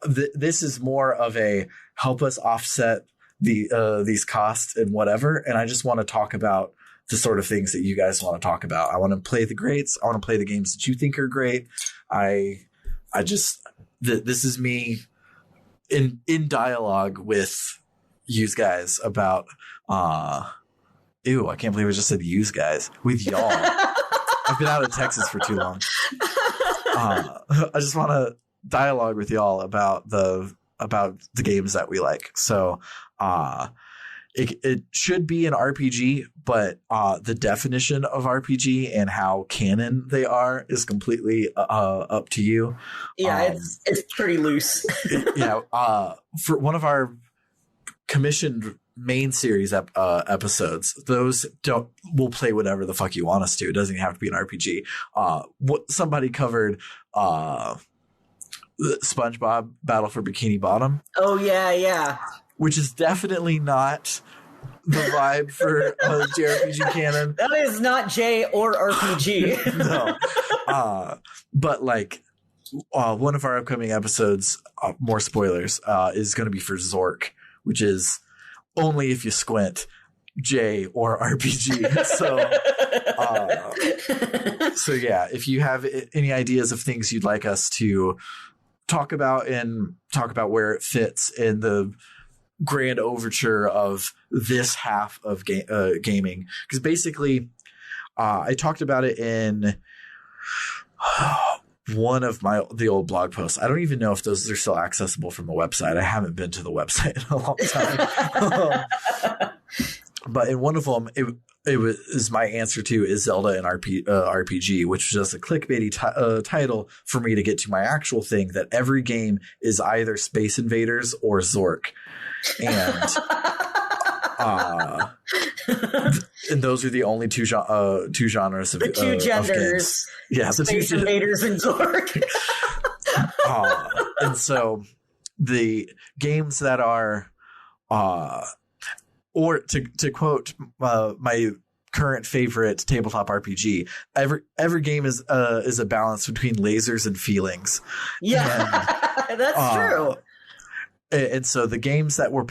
this is more of a help us offset these costs and whatever, and I just want to talk about the sort of things that you guys want to talk about. I want to play the greats. I want to play the games that you think are great. This is me in dialogue with you guys about I can't believe I just said you guys with y'all. I've been out of Texas for too long. I just want to dialogue with y'all about the games that we like. So it should be an RPG, but the definition of RPG and how canon they are is completely up to you. Yeah, it's pretty loose. For one of our commissioned main series episodes, those we'll play whatever the fuck you want us to. It doesn't even have to be an RPG. Somebody covered SpongeBob Battle for Bikini Bottom. Oh yeah. Which is definitely not the vibe for JRPG Canon. That is not J or RPG. No. But one of our upcoming episodes, more spoilers, is going to be for Zork, which is only if you squint J or RPG. So yeah, if you have any ideas of things you'd like us to talk about where it fits in the grand overture of this half of gaming, because basically I talked about it in one of the old blog posts. I don't even know if those are still accessible from the website. I haven't been to the website in a long time. But in one of them, it was my answer to Is Zelda an RPG, which was just a clickbaity title for me to get to my actual thing that every game is either Space Invaders or Zork. And and those are the only two genres of the two genders. Of games. Yeah, the Space Invaders and Zork. And so the games that are or to quote my current favorite tabletop RPG, every game is a balance between lasers and feelings. Yeah, and, that's true. And so the games that we're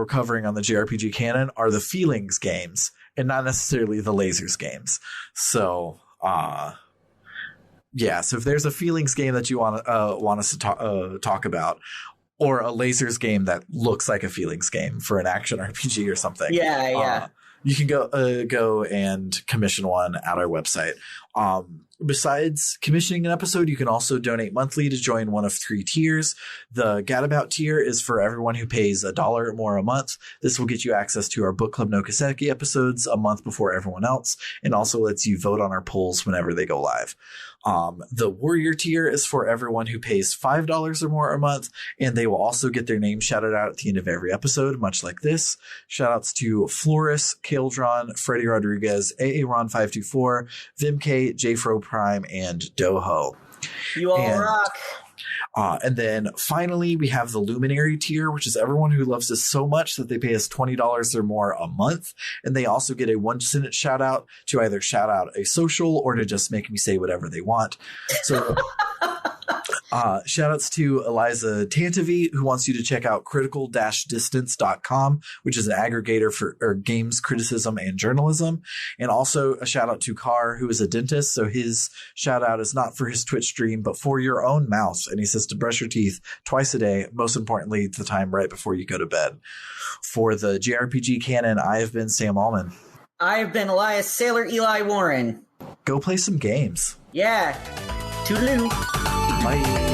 covering on the JRPG Canon are the feelings games and not necessarily the lasers games. So so if there's a feelings game that you want us to talk about, or a lasers game that looks like a feelings game for an action RPG or something, you can go and commission one at our website. Besides commissioning an episode, you can also donate monthly to join one of 3 tiers. The Gadabout tier is for everyone who pays $1 or more a month. This will get you access to our Book Club no Kaseki episodes a month before everyone else, and also lets you vote on our polls whenever they go live. The Warrior tier is for everyone who pays $5 or more a month, and they will also get their name shouted out at the end of every episode, much like this. Shoutouts to Floris, Kaldron, Freddie Rodriguez, Aaron524, Vimk, Jfro Prime, and Doho. You all rock. And then finally, we have the Luminary tier, which is everyone who loves us so much that they pay us $20 or more a month. And they also get a 1-sentence shout out to either shout out a social or to just make me say whatever they want. So Shout outs to Eliza Tantavi, who wants you to check out critical-distance.com, which is an aggregator for games criticism and journalism. And also a shout out to Carr, who is a dentist. So his shout out is not for his Twitch stream, but for your own mouth. And he says to brush your teeth twice a day, most importantly, the time right before you go to bed. For the JRPG Canon, I have been Sam Allman. I've been Elias Sailor Eli Warren. Go play some games. Yeah. Toodaloo. Bye.